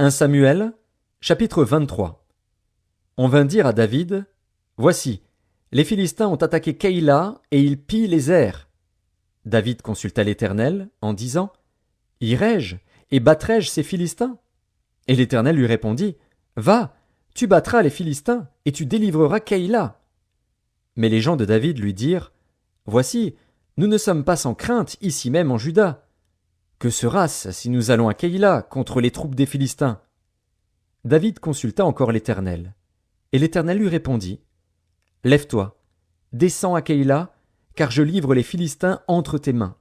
1 Samuel, chapitre 23. On vint dire à David, « Voici, les Philistins ont attaqué Keïla et ils pillent les airs. » David consulta l'Éternel en disant, « Irai-je et battrai-je ces Philistins ?» Et l'Éternel lui répondit, « Va, tu battras les Philistins et tu délivreras Keïla. » Mais les gens de David lui dirent, « Voici, nous ne sommes pas sans crainte ici même en Juda. Que sera-ce si nous allons à Keïla contre les troupes des Philistins ?» David consulta encore l'Éternel. Et l'Éternel lui répondit, « Lève-toi, descends à Keïla, car je livre les Philistins entre tes mains. »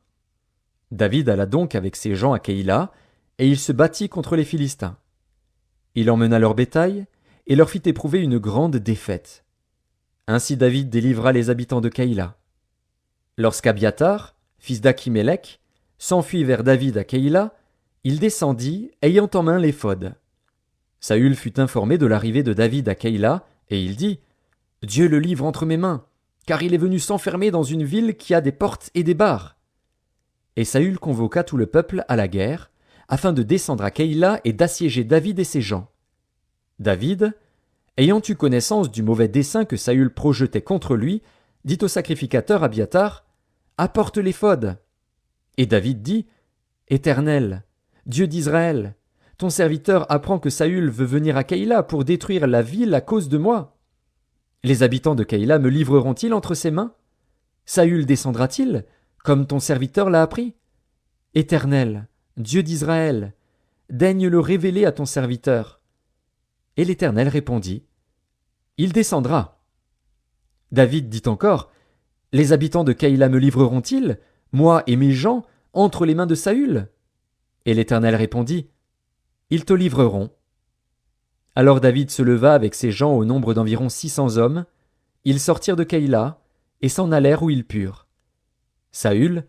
David alla donc avec ses gens à Keïla, et il se battit contre les Philistins. Il emmena leur bétail, et leur fit éprouver une grande défaite. Ainsi David délivra les habitants de Keïla. Lorsqu'Abiathar, fils d'Achimélec, s'enfuit vers David à Keïla, il descendit, ayant en main l'éphod. Saül fut informé de l'arrivée de David à Keïla, et il dit, « Dieu le livre entre mes mains, car il est venu s'enfermer dans une ville qui a des portes et des barres. » Et Saül convoqua tout le peuple à la guerre, afin de descendre à Keïla et d'assiéger David et ses gens. David, ayant eu connaissance du mauvais dessein que Saül projetait contre lui, dit au sacrificateur Abiathar, « Apporte l'éphod. » Et David dit, « Éternel, Dieu d'Israël, ton serviteur apprend que Saül veut venir à Keïla pour détruire la ville à cause de moi. Les habitants de Keïla me livreront-ils entre ses mains? Saül descendra-t-il, comme ton serviteur l'a appris? Éternel, Dieu d'Israël, daigne le révéler à ton serviteur. » Et l'Éternel répondit, « Il descendra. » David dit encore, « Les habitants de Keïla me livreront-ils, moi et mes gens, entre les mains de Saül? » Et l'Éternel répondit, « Ils te livreront. » Alors David se leva avec ses gens au nombre d'environ 600 hommes. Ils sortirent de Keïla et s'en allèrent où ils purent. Saül,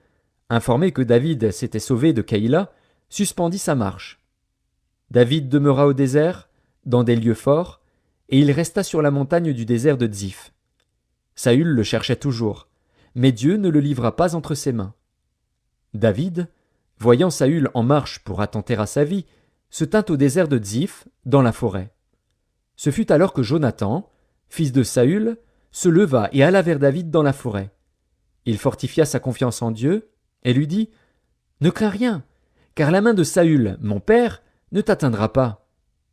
informé que David s'était sauvé de Keïla, suspendit sa marche. David demeura au désert, dans des lieux forts, et il resta sur la montagne du désert de Ziph. Saül le cherchait toujours, mais Dieu ne le livra pas entre ses mains. David, voyant Saül en marche pour attenter à sa vie, se tint au désert de Ziph, dans la forêt. Ce fut alors que Jonathan, fils de Saül, se leva et alla vers David dans la forêt. Il fortifia sa confiance en Dieu et lui dit, « Ne crains rien, car la main de Saül, mon père, ne t'atteindra pas.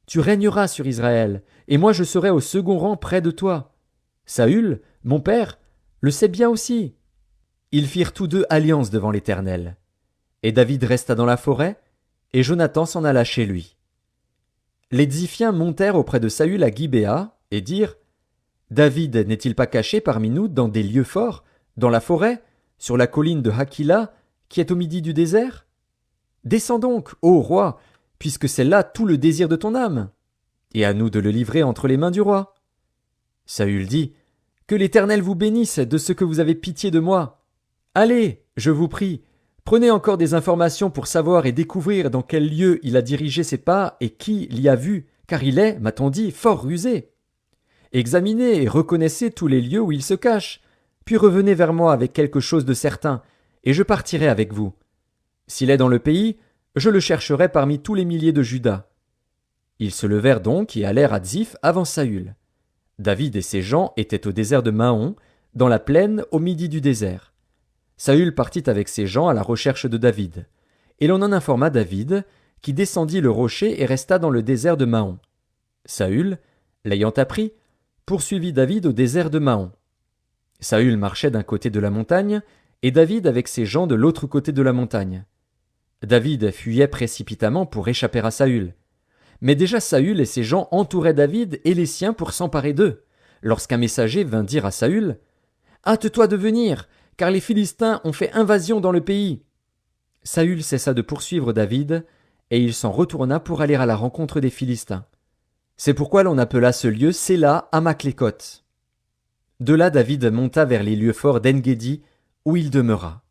Tu régneras sur Israël, et moi je serai au second rang près de toi. Saül, mon père, le sait bien aussi. » Ils firent tous deux alliance devant l'Éternel. Et David resta dans la forêt, et Jonathan s'en alla chez lui. Les Ziphiens montèrent auprès de Saül à Gibéa, et dirent, « David n'est-il pas caché parmi nous dans des lieux forts, dans la forêt, sur la colline de Hakila, qui est au midi du désert? Descends donc, ô roi, puisque c'est là tout le désir de ton âme, et à nous de le livrer entre les mains du roi. » Saül dit, « Que l'Éternel vous bénisse de ce que vous avez pitié de moi. Allez, je vous prie, prenez encore des informations pour savoir et découvrir dans quel lieu il a dirigé ses pas et qui l'y a vu, car il est, m'a-t-on dit, fort rusé. Examinez et reconnaissez tous les lieux où il se cache, puis revenez vers moi avec quelque chose de certain, et je partirai avec vous. S'il est dans le pays, je le chercherai parmi tous les milliers de Juda. » Ils se levèrent donc et allèrent à Ziph avant Saül. David et ses gens étaient au désert de Maon, dans la plaine au midi du désert. Saül partit avec ses gens à la recherche de David. Et l'on en informa David, qui descendit le rocher et resta dans le désert de Maon. Saül, l'ayant appris, poursuivit David au désert de Maon. Saül marchait d'un côté de la montagne, et David avec ses gens de l'autre côté de la montagne. David fuyait précipitamment pour échapper à Saül. Mais déjà Saül et ses gens entouraient David et les siens pour s'emparer d'eux, lorsqu'un messager vint dire à Saül, « Hâte-toi de venir, car les Philistins ont fait invasion dans le pays. » Saül cessa de poursuivre David, et il s'en retourna pour aller à la rencontre des Philistins. C'est pourquoi l'on appela ce lieu Séla Hamaklékot. De là David monta vers les lieux forts d'En-Guédi, où il demeura.